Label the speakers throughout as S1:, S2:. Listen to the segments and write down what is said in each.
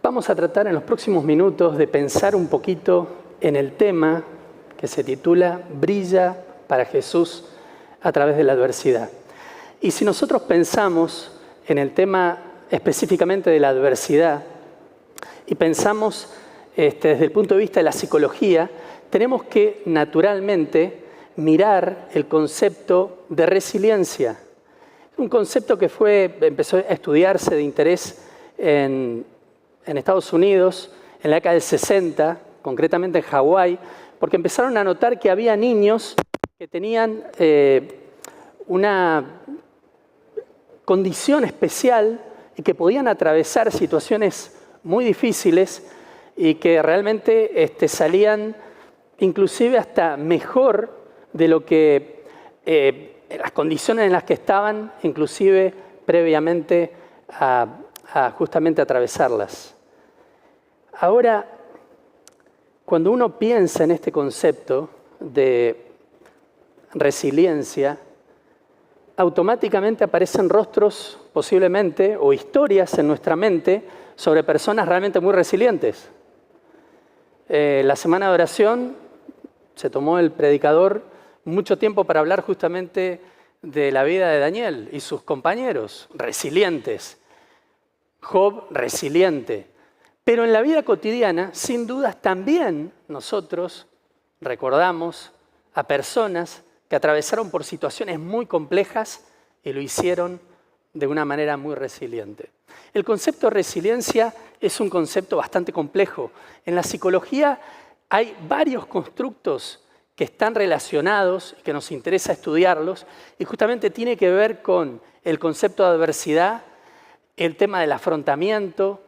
S1: Vamos a tratar en los próximos minutos de pensar un poquito en el tema que se titula Brilla para Jesús a través de la adversidad. Y si nosotros pensamos en el tema específicamente de la adversidad y pensamos desde el punto de vista de la psicología, tenemos que naturalmente mirar el concepto de resiliencia. Un concepto que empezó a estudiarse de interés en Estados Unidos en la década del 60, concretamente en Hawái, porque empezaron a notar que había niños que tenían una condición especial y que podían atravesar situaciones muy difíciles y que realmente salían inclusive hasta mejor de lo que las condiciones en las que estaban, inclusive previamente a justamente atravesarlas. Ahora, cuando uno piensa en este concepto de resiliencia, automáticamente aparecen rostros posiblemente o historias en nuestra mente sobre personas realmente muy resilientes. La semana de oración se tomó el predicador mucho tiempo para hablar justamente de la vida de Daniel y sus compañeros resilientes. Job resiliente. Pero en la vida cotidiana, sin dudas, también nosotros recordamos a personas que atravesaron por situaciones muy complejas y lo hicieron de una manera muy resiliente. El concepto de resiliencia es un concepto bastante complejo. En la psicología hay varios constructos que están relacionados y que nos interesa estudiarlos y justamente tiene que ver con el concepto de adversidad, el tema del afrontamiento,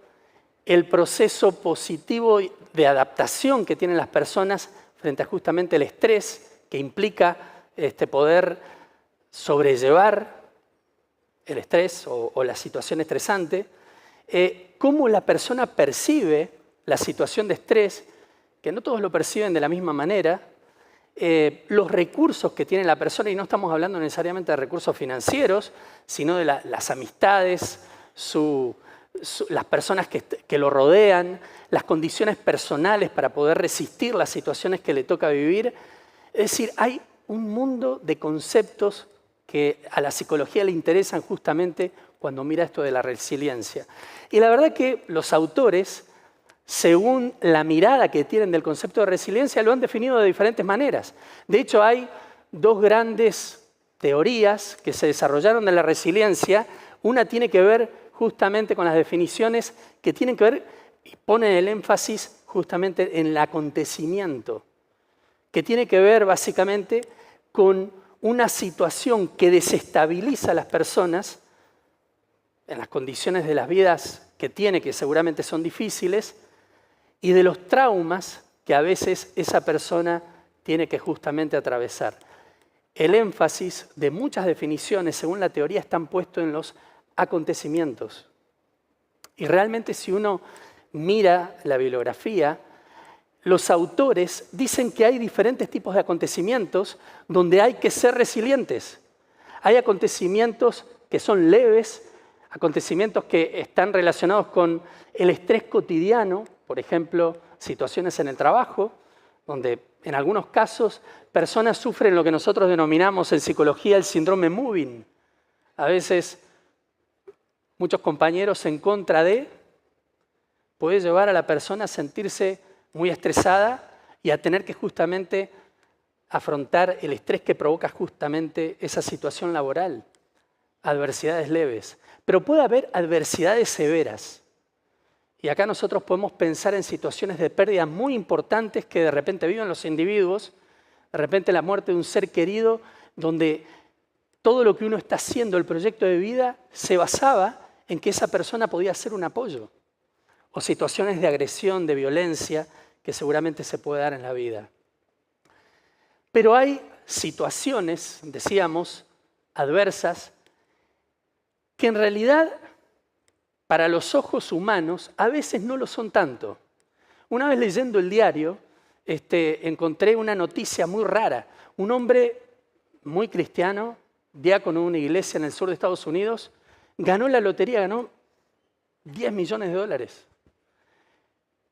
S1: el proceso positivo de adaptación que tienen las personas frente a justamente el estrés que implica poder sobrellevar el estrés o la situación estresante, cómo la persona percibe la situación de estrés, que no todos lo perciben de la misma manera, los recursos que tiene la persona, y no estamos hablando necesariamente de recursos financieros, sino de las amistades, las personas que lo rodean, las condiciones personales para poder resistir las situaciones que le toca vivir. Es decir, hay un mundo de conceptos que a la psicología le interesan justamente cuando mira esto de la resiliencia. Y la verdad que los autores, según la mirada que tienen del concepto de resiliencia, lo han definido de diferentes maneras. De hecho, hay dos grandes teorías que se desarrollaron de la resiliencia. Una tiene que ver justamente con las definiciones que tienen que ver y ponen el énfasis justamente en el acontecimiento, que tiene que ver básicamente con una situación que desestabiliza a las personas en las condiciones de las vidas que tiene, que seguramente son difíciles, y de los traumas que a veces esa persona tiene que justamente atravesar. El énfasis de muchas definiciones, según la teoría, están puestos en los acontecimientos. Y realmente si uno mira la bibliografía, los autores dicen que hay diferentes tipos de acontecimientos donde hay que ser resilientes. Hay acontecimientos que son leves, acontecimientos que están relacionados con el estrés cotidiano, por ejemplo, situaciones en el trabajo, donde en algunos casos personas sufren lo que nosotros denominamos en psicología el síndrome moving. A veces muchos compañeros en contra de puede llevar a la persona a sentirse muy estresada y a tener que justamente afrontar el estrés que provoca justamente esa situación laboral. Adversidades leves. Pero puede haber adversidades severas. Y acá nosotros podemos pensar en situaciones de pérdida muy importantes que de repente viven los individuos, de repente la muerte de un ser querido, donde todo lo que uno está haciendo, el proyecto de vida, se basaba en que esa persona podía ser un apoyo. O situaciones de agresión, de violencia, que seguramente se puede dar en la vida. Pero hay situaciones, decíamos, adversas, que en realidad para los ojos humanos a veces no lo son tanto. Una vez leyendo el diario, encontré una noticia muy rara. Un hombre muy cristiano, diácono de una iglesia en el sur de Estados Unidos, ganó la lotería, ganó $10 millones.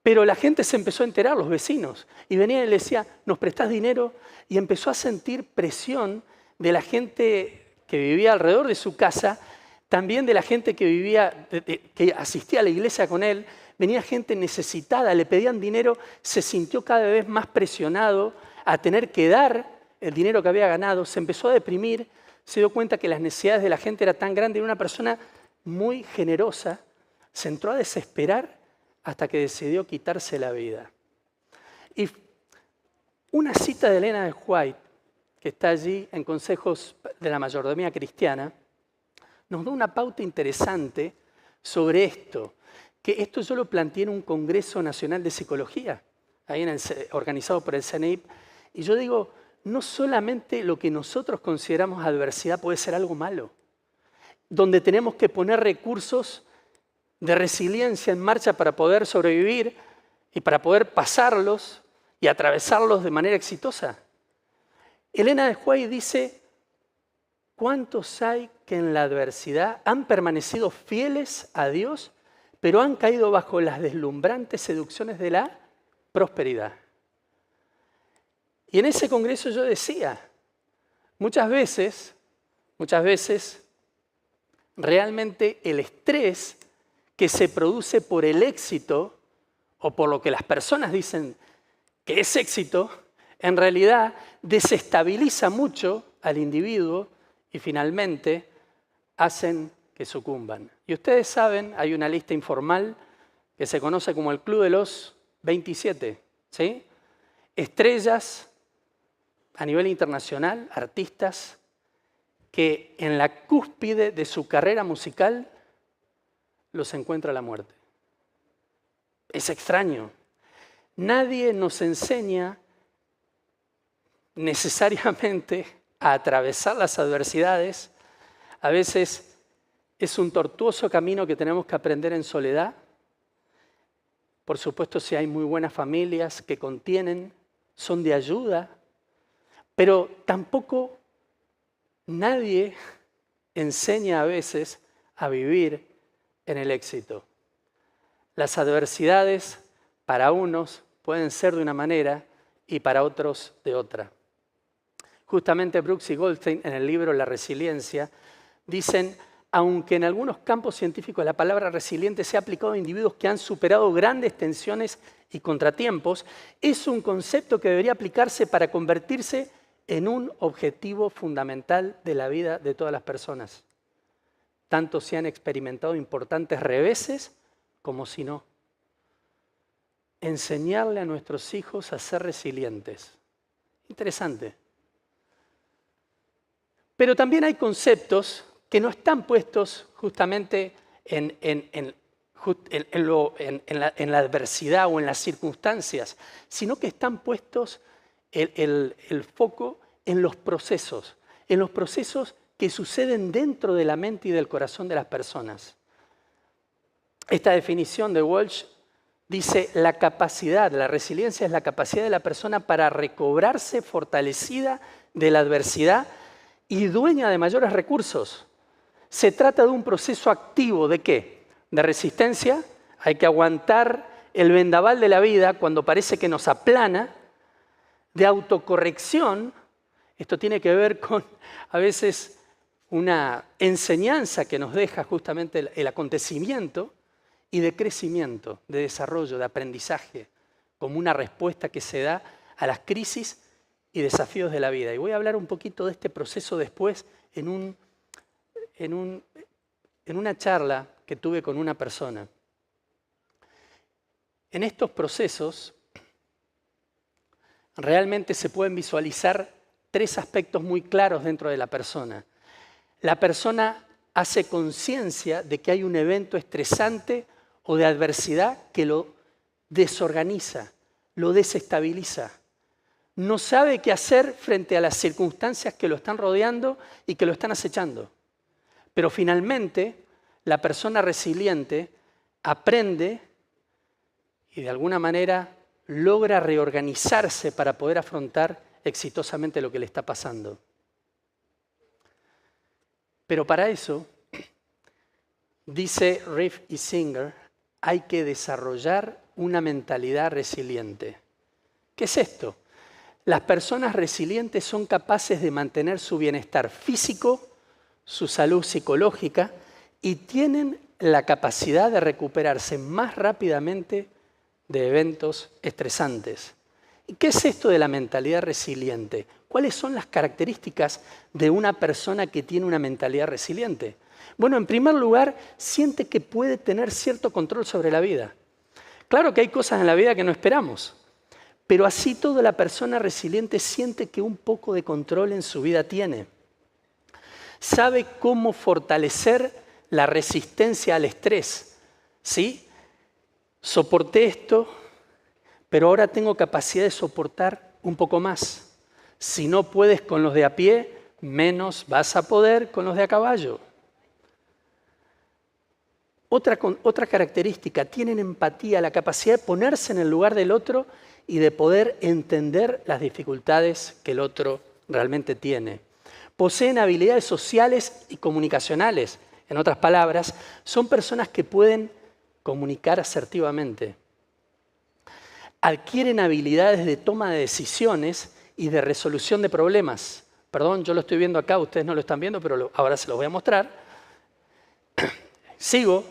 S1: Pero la gente se empezó a enterar, los vecinos, y venían y le decían, ¿nos prestás dinero? Y empezó a sentir presión de la gente que vivía alrededor de su casa, también de la gente que vivía, que asistía a la iglesia con él. Venía gente necesitada, le pedían dinero, se sintió cada vez más presionado a tener que dar el dinero que había ganado, se empezó a deprimir, se dio cuenta que las necesidades de la gente eran tan grandes, era una persona muy generosa, se entró a desesperar hasta que decidió quitarse la vida. Y una cita de Elena de White, que está allí en Consejos de la Mayordomía Cristiana, nos da una pauta interesante sobre esto, que esto yo lo planteé en un Congreso Nacional de Psicología, ahí organizado por el CNIP, y yo digo, no solamente lo que nosotros consideramos adversidad puede ser algo malo, donde tenemos que poner recursos de resiliencia en marcha para poder sobrevivir y para poder pasarlos y atravesarlos de manera exitosa. Elena de White dice, ¿cuántos hay que en la adversidad han permanecido fieles a Dios, pero han caído bajo las deslumbrantes seducciones de la prosperidad? Y en ese congreso yo decía, muchas veces, realmente el estrés que se produce por el éxito o por lo que las personas dicen que es éxito, en realidad desestabiliza mucho al individuo y finalmente hacen que sucumban. Y ustedes saben, hay una lista informal que se conoce como el Club de los 27, ¿sí? Estrellas a nivel internacional, artistas que en la cúspide de su carrera musical los encuentra la muerte. Es extraño. Nadie nos enseña necesariamente a atravesar las adversidades. A veces es un tortuoso camino que tenemos que aprender en soledad. Por supuesto, si hay muy buenas familias que contienen, son de ayuda, pero tampoco nadie enseña a veces a vivir en el éxito. Las adversidades para unos pueden ser de una manera y para otros de otra. Justamente Brooks y Goldstein en el libro La Resiliencia dicen, aunque en algunos campos científicos la palabra resiliente se ha aplicado a individuos que han superado grandes tensiones y contratiempos, es un concepto que debería aplicarse para convertirse en un objetivo fundamental de la vida de todas las personas, tanto si han experimentado importantes reveses como si no. Enseñarle a nuestros hijos a ser resilientes. Interesante. Pero también hay conceptos que no están puestos justamente en la adversidad o en las circunstancias, sino que están puestos el foco en los procesos que suceden dentro de la mente y del corazón de las personas. Esta definición de Walsh dice, la resiliencia es la capacidad de la persona para recobrarse fortalecida de la adversidad y dueña de mayores recursos. Se trata de un proceso activo ¿de qué? De resistencia, hay que aguantar el vendaval de la vida cuando parece que nos aplana, de autocorrección, esto tiene que ver con a veces una enseñanza que nos deja justamente el acontecimiento, y de crecimiento, de desarrollo, de aprendizaje, como una respuesta que se da a las crisis y desafíos de la vida. Y voy a hablar un poquito de este proceso después en una charla que tuve con una persona. En estos procesos realmente se pueden visualizar tres aspectos muy claros dentro de la persona. La persona hace conciencia de que hay un evento estresante o de adversidad que lo desorganiza, lo desestabiliza. No sabe qué hacer frente a las circunstancias que lo están rodeando y que lo están acechando. Pero finalmente, la persona resiliente aprende y de alguna manera logra reorganizarse para poder afrontar exitosamente lo que le está pasando. Pero para eso, dice Riff y Singer, hay que desarrollar una mentalidad resiliente. ¿Qué es esto? Las personas resilientes son capaces de mantener su bienestar físico, su salud psicológica y tienen la capacidad de recuperarse más rápidamente de eventos estresantes. ¿Y qué es esto de la mentalidad resiliente? ¿Cuáles son las características de una persona que tiene una mentalidad resiliente? Bueno, en primer lugar, siente que puede tener cierto control sobre la vida. Claro que hay cosas en la vida que no esperamos, pero así todo la persona resiliente siente que un poco de control en su vida tiene. Sabe cómo fortalecer la resistencia al estrés. ¿Sí? Soporté esto, pero ahora tengo capacidad de soportar un poco más. Si no puedes con los de a pie, menos vas a poder con los de a caballo. Otra característica, tienen empatía, la capacidad de ponerse en el lugar del otro y de poder entender las dificultades que el otro realmente tiene. Poseen habilidades sociales y comunicacionales. En otras palabras, son personas que pueden comunicar asertivamente. Adquieren habilidades de toma de decisiones y de resolución de problemas. Perdón, yo lo estoy viendo acá, ustedes no lo están viendo, pero ahora se los voy a mostrar. Sigo.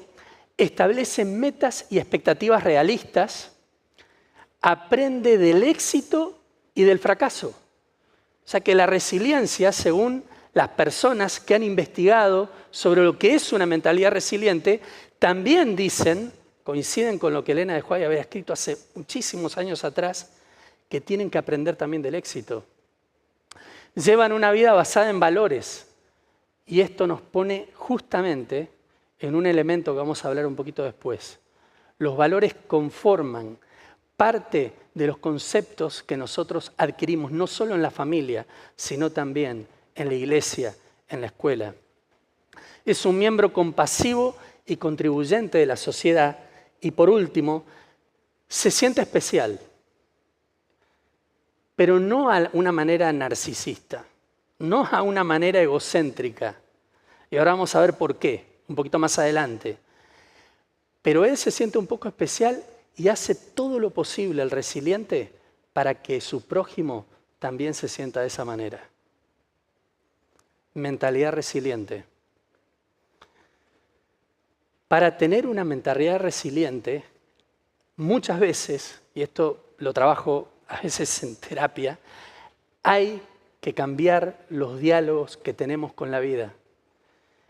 S1: Establecen metas y expectativas realistas. Aprende del éxito y del fracaso. O sea que la resiliencia, según las personas que han investigado sobre lo que es una mentalidad resiliente, también dicen, coinciden con lo que Elena de White había escrito hace muchísimos años atrás, que tienen que aprender también del éxito. Llevan una vida basada en valores y esto nos pone justamente en un elemento que vamos a hablar un poquito después. Los valores conforman parte de los conceptos que nosotros adquirimos, no solo en la familia, sino también en la iglesia, en la escuela. Es un miembro compasivo y contribuyente de la sociedad. Y por último, se siente especial, pero no a una manera narcisista, no a una manera egocéntrica. Y ahora vamos a ver por qué, un poquito más adelante. Pero él se siente un poco especial y hace todo lo posible, el resiliente, para que su prójimo también se sienta de esa manera. Mentalidad resiliente. Para tener una mentalidad resiliente, muchas veces, y esto lo trabajo a veces en terapia, hay que cambiar los diálogos que tenemos con la vida.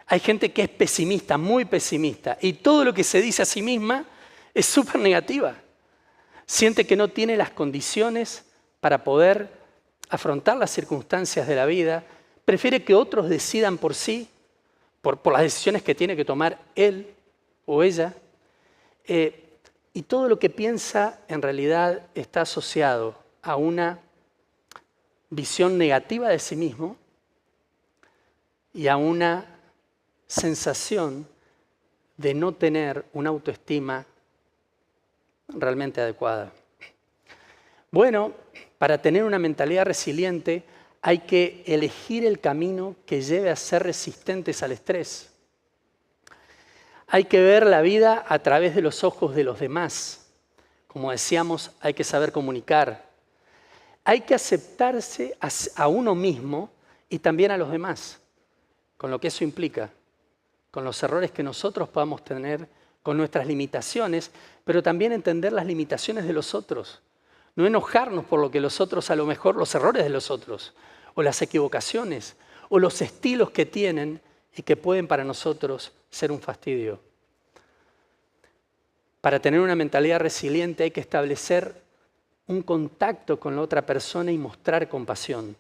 S1: Hay gente que es pesimista, muy pesimista, y todo lo que se dice a sí misma es súper negativa. Siente que no tiene las condiciones para poder afrontar las circunstancias de la vida, prefiere que otros decidan por sí, por las decisiones que tiene que tomar él o ella, y todo lo que piensa en realidad está asociado a una visión negativa de sí mismo y a una sensación de no tener una autoestima realmente adecuada. Bueno, para tener una mentalidad resiliente hay que elegir el camino que lleve a ser resistentes al estrés. Hay que ver la vida a través de los ojos de los demás. Como decíamos, hay que saber comunicar. Hay que aceptarse a uno mismo y también a los demás, con lo que eso implica, con los errores que nosotros podamos tener, con nuestras limitaciones, pero también entender las limitaciones de los otros. No enojarnos por lo que los otros, a lo mejor los errores de los otros, o las equivocaciones, o los estilos que tienen y que pueden para nosotros ser un fastidio. Para tener una mentalidad resiliente hay que establecer un contacto con la otra persona y mostrar compasión.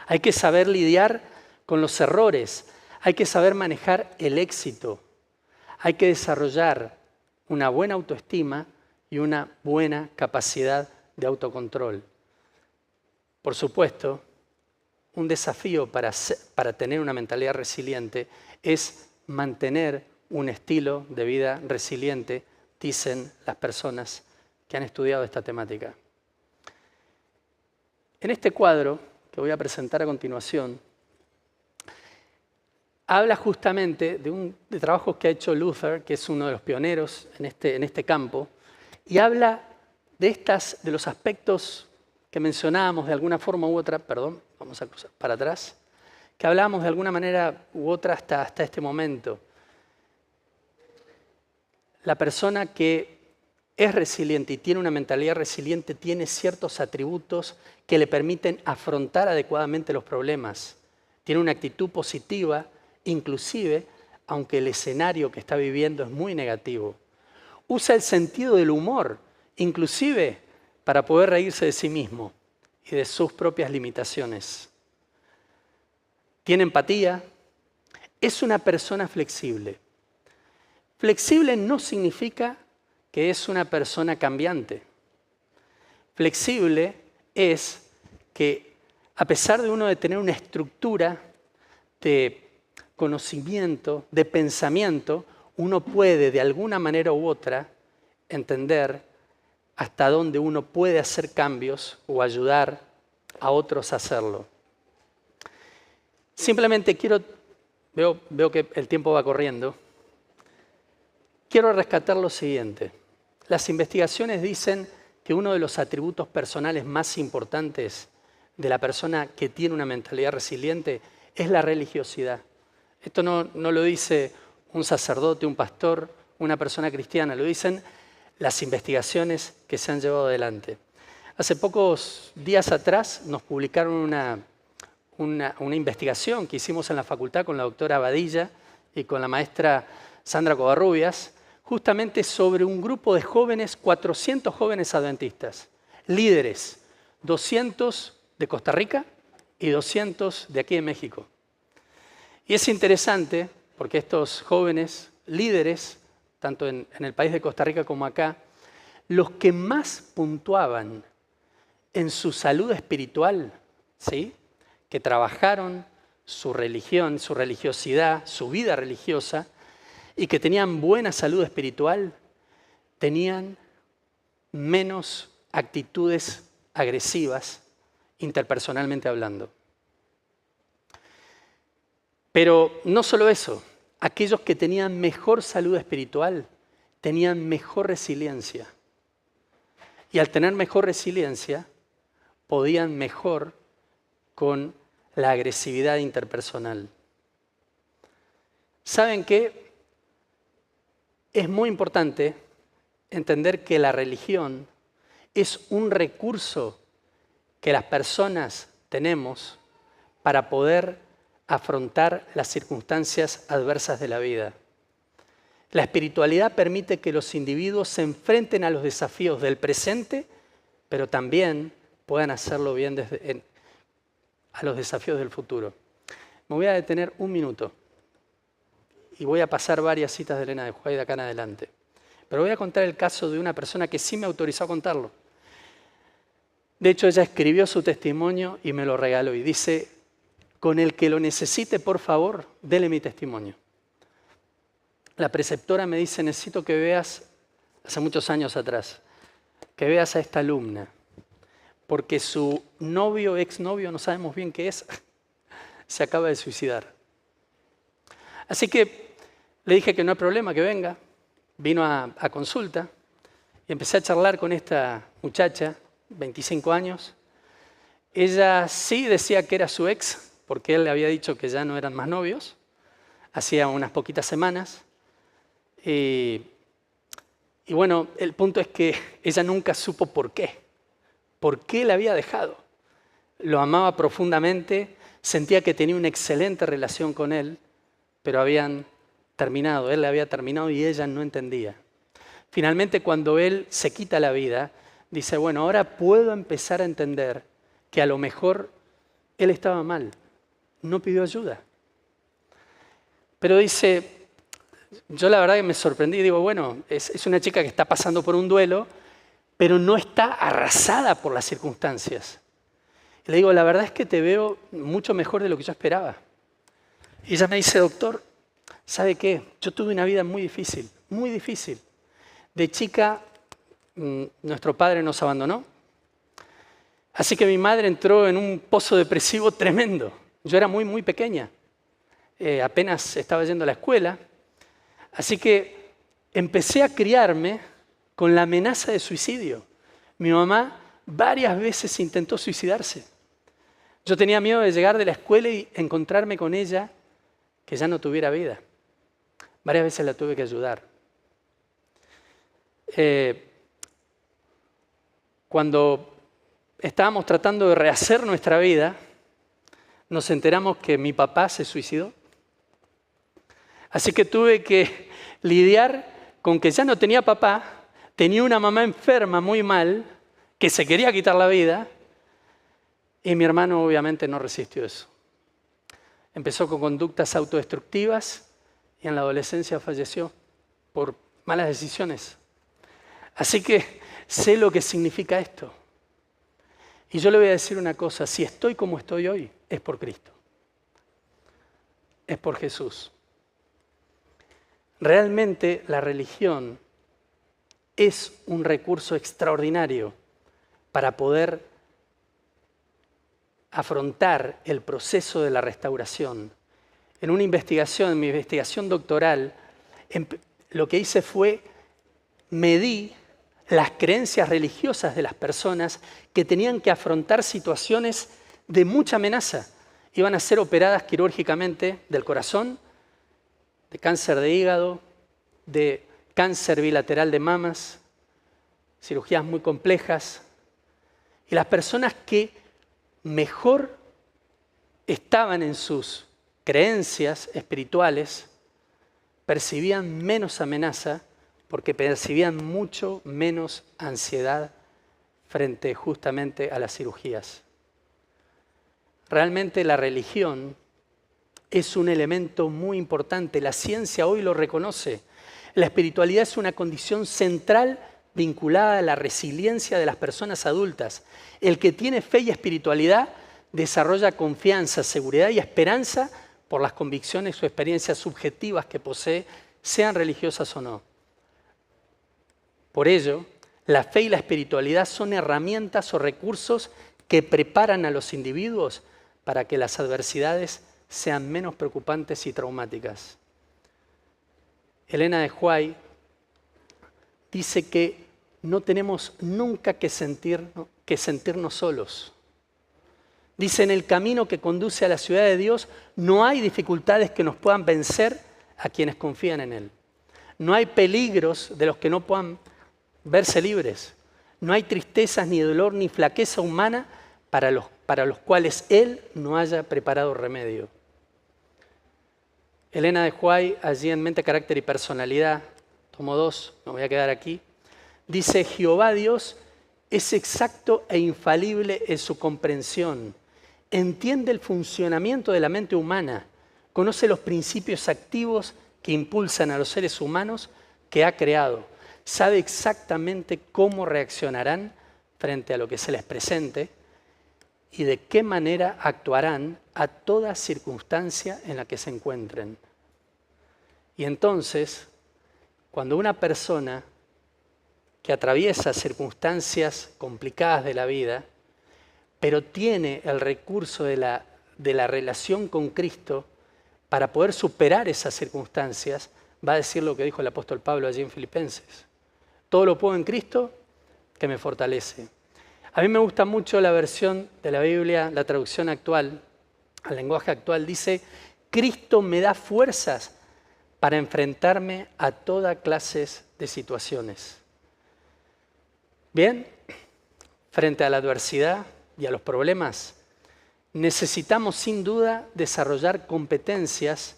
S1: Hay que saber lidiar con los errores, hay que saber manejar el éxito, hay que desarrollar una buena autoestima y una buena capacidad de autocontrol. Por supuesto, un desafío para tener una mentalidad resiliente es mantener un estilo de vida resiliente, dicen las personas que han estudiado esta temática. En este cuadro que voy a presentar a continuación, habla justamente de trabajos que ha hecho Luther, que es uno de los pioneros en este campo, y habla de los aspectos que mencionábamos de alguna forma u otra, perdón, vamos a cruzar para atrás, que hablábamos de alguna manera u otra hasta este momento. La persona que es resiliente y tiene una mentalidad resiliente tiene ciertos atributos que le permiten afrontar adecuadamente los problemas. Tiene una actitud positiva, inclusive aunque el escenario que está viviendo es muy negativo. Usa el sentido del humor, inclusive para poder reírse de sí mismo y de sus propias limitaciones. Tiene empatía, es una persona flexible. Flexible no significa que es una persona cambiante. Flexible es que a pesar de uno de tener una estructura de conocimiento, de pensamiento, uno puede de alguna manera u otra entender hasta dónde uno puede hacer cambios o ayudar a otros a hacerlo. Simplemente veo que el tiempo va corriendo, quiero rescatar lo siguiente. Las investigaciones dicen que uno de los atributos personales más importantes de la persona que tiene una mentalidad resiliente es la religiosidad. Esto no lo dice un sacerdote, un pastor, una persona cristiana, lo dicen las investigaciones que se han llevado adelante. Hace pocos días atrás nos publicaron una investigación que hicimos en la facultad con la doctora Badilla y con la maestra Sandra Covarrubias, justamente sobre un grupo de jóvenes, 400 jóvenes adventistas, líderes, 200 de Costa Rica y 200 de aquí de México. Y es interesante porque estos jóvenes líderes, tanto en el país de Costa Rica como acá, los que más puntuaban en su salud espiritual, ¿sí?, que trabajaron su religión, su religiosidad, su vida religiosa, y que tenían buena salud espiritual, tenían menos actitudes agresivas, interpersonalmente hablando. Pero no solo eso, aquellos que tenían mejor salud espiritual tenían mejor resiliencia. Y al tener mejor resiliencia, podían mejor con la agresividad interpersonal. ¿Saben qué? Es muy importante entender que la religión es un recurso que las personas tenemos para poder afrontar las circunstancias adversas de la vida. La espiritualidad permite que los individuos se enfrenten a los desafíos del presente, pero también puedan hacerlo bien a los desafíos del futuro. Me voy a detener un minuto y voy a pasar varias citas de Elena de White de acá en adelante. Pero voy a contar el caso de una persona que sí me autorizó a contarlo. De hecho, ella escribió su testimonio y me lo regaló y dice: con el que lo necesite, por favor, dele mi testimonio. La preceptora me dice: necesito que veas, hace muchos años atrás, que veas a esta alumna, porque su novio, exnovio, no sabemos bien qué es, se acaba de suicidar. Así que le dije que no hay problema, que venga. Vino a consulta y empecé a charlar con esta muchacha, 25 años. Ella sí decía que era su ex, porque él le había dicho que ya no eran más novios, hacía unas poquitas semanas. Y bueno, el punto es que ella nunca supo por qué le había dejado. Lo amaba profundamente, sentía que tenía una excelente relación con él, pero habían terminado, él le había terminado y ella no entendía. Finalmente, cuando él se quita la vida, dice: bueno, ahora puedo empezar a entender que a lo mejor él estaba mal, no pidió ayuda. Pero dice, yo la verdad que me sorprendí, digo, bueno, es una chica que está pasando por un duelo, pero no está arrasada por las circunstancias. Y le digo, la verdad es que te veo mucho mejor de lo que yo esperaba. Y ella me dice: doctor, ¿sabe qué? Yo tuve una vida muy difícil, muy difícil. De chica, nuestro padre nos abandonó. Así que mi madre entró en un pozo depresivo tremendo. Yo era muy, muy pequeña. Apenas estaba yendo a la escuela. Así que empecé a criarme con la amenaza de suicidio. Mi mamá varias veces intentó suicidarse. Yo tenía miedo de llegar de la escuela y encontrarme con ella que ya no tuviera vida. Varias veces la tuve que ayudar. Cuando estábamos tratando de rehacer nuestra vida, nos enteramos que mi papá se suicidó. Así que tuve que lidiar con que ya no tenía papá, tenía una mamá enferma muy mal, que se quería quitar la vida, y mi hermano obviamente no resistió eso. Empezó con conductas autodestructivas y en la adolescencia falleció por malas decisiones. Así que sé lo que significa esto. Y yo le voy a decir una cosa, si estoy como estoy hoy, es por Cristo. Es por Jesús. Realmente la religión es un recurso extraordinario para poder afrontar el proceso de la restauración. En mi investigación doctoral, lo que hice fue medir las creencias religiosas de las personas que tenían que afrontar situaciones de mucha amenaza. Iban a ser operadas quirúrgicamente del corazón, de cáncer de hígado, de cáncer bilateral de mamas, cirugías muy complejas. Y las personas que mejor estaban en sus creencias espirituales percibían menos amenaza porque percibían mucho menos ansiedad frente justamente a las cirugías. Realmente la religión es un elemento muy importante. La ciencia hoy lo reconoce. La espiritualidad es una condición central vinculada a la resiliencia de las personas adultas. El que tiene fe y espiritualidad desarrolla confianza, seguridad y esperanza por las convicciones o experiencias subjetivas que posee, sean religiosas o no. Por ello, la fe y la espiritualidad son herramientas o recursos que preparan a los individuos para que las adversidades sean menos preocupantes y traumáticas. Elena de White dice que no tenemos nunca que sentirnos solos. Dice, en el camino que conduce a la ciudad de Dios no hay dificultades que nos puedan vencer a quienes confían en Él. No hay peligros de los que no puedan verse libres. No hay tristezas, ni dolor, ni flaqueza humana para los cuales Él no haya preparado remedio. Elena de White, allí en Mente, Carácter y Personalidad, tomo 2, me voy a quedar aquí, dice, Jehová Dios es exacto e infalible en su comprensión, entiende el funcionamiento de la mente humana, conoce los principios activos que impulsan a los seres humanos que ha creado, sabe exactamente cómo reaccionarán frente a lo que se les presente y de qué manera actuarán a toda circunstancia en la que se encuentren. Y entonces, cuando una persona que atraviesa circunstancias complicadas de la vida, pero tiene el recurso de la relación con Cristo para poder superar esas circunstancias, va a decir lo que dijo el apóstol Pablo allí en Filipenses. Todo lo puedo en Cristo que me fortalece. A mí me gusta mucho la versión de la Biblia, la traducción actual, al lenguaje actual, dice, Cristo me da fuerzas para enfrentarme a toda clase de situaciones. Bien, frente a la adversidad y a los problemas, necesitamos sin duda desarrollar competencias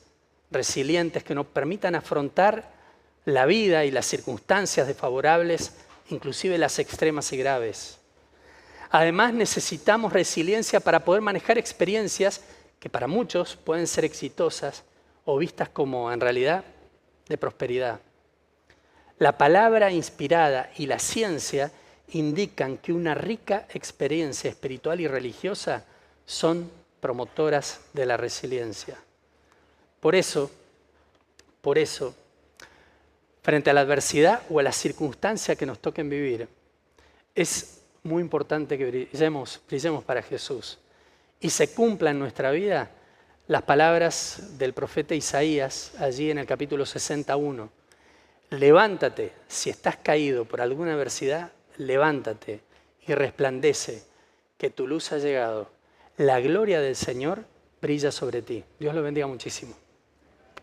S1: resilientes que nos permitan afrontar la vida y las circunstancias desfavorables, inclusive las extremas y graves. Además, necesitamos resiliencia para poder manejar experiencias que para muchos pueden ser exitosas o vistas como, en realidad, de prosperidad. La palabra inspirada y la ciencia indican que una rica experiencia espiritual y religiosa son promotoras de la resiliencia. Por eso, frente a la adversidad o a la circunstancia que nos toquen vivir, es muy importante que brillemos para Jesús y se cumpla en nuestra vida las palabras del profeta Isaías allí en el capítulo 61. Levántate. Si estás caído por alguna adversidad, levántate y resplandece, que tu luz ha llegado. La gloria del Señor brilla sobre ti. Dios lo bendiga muchísimo.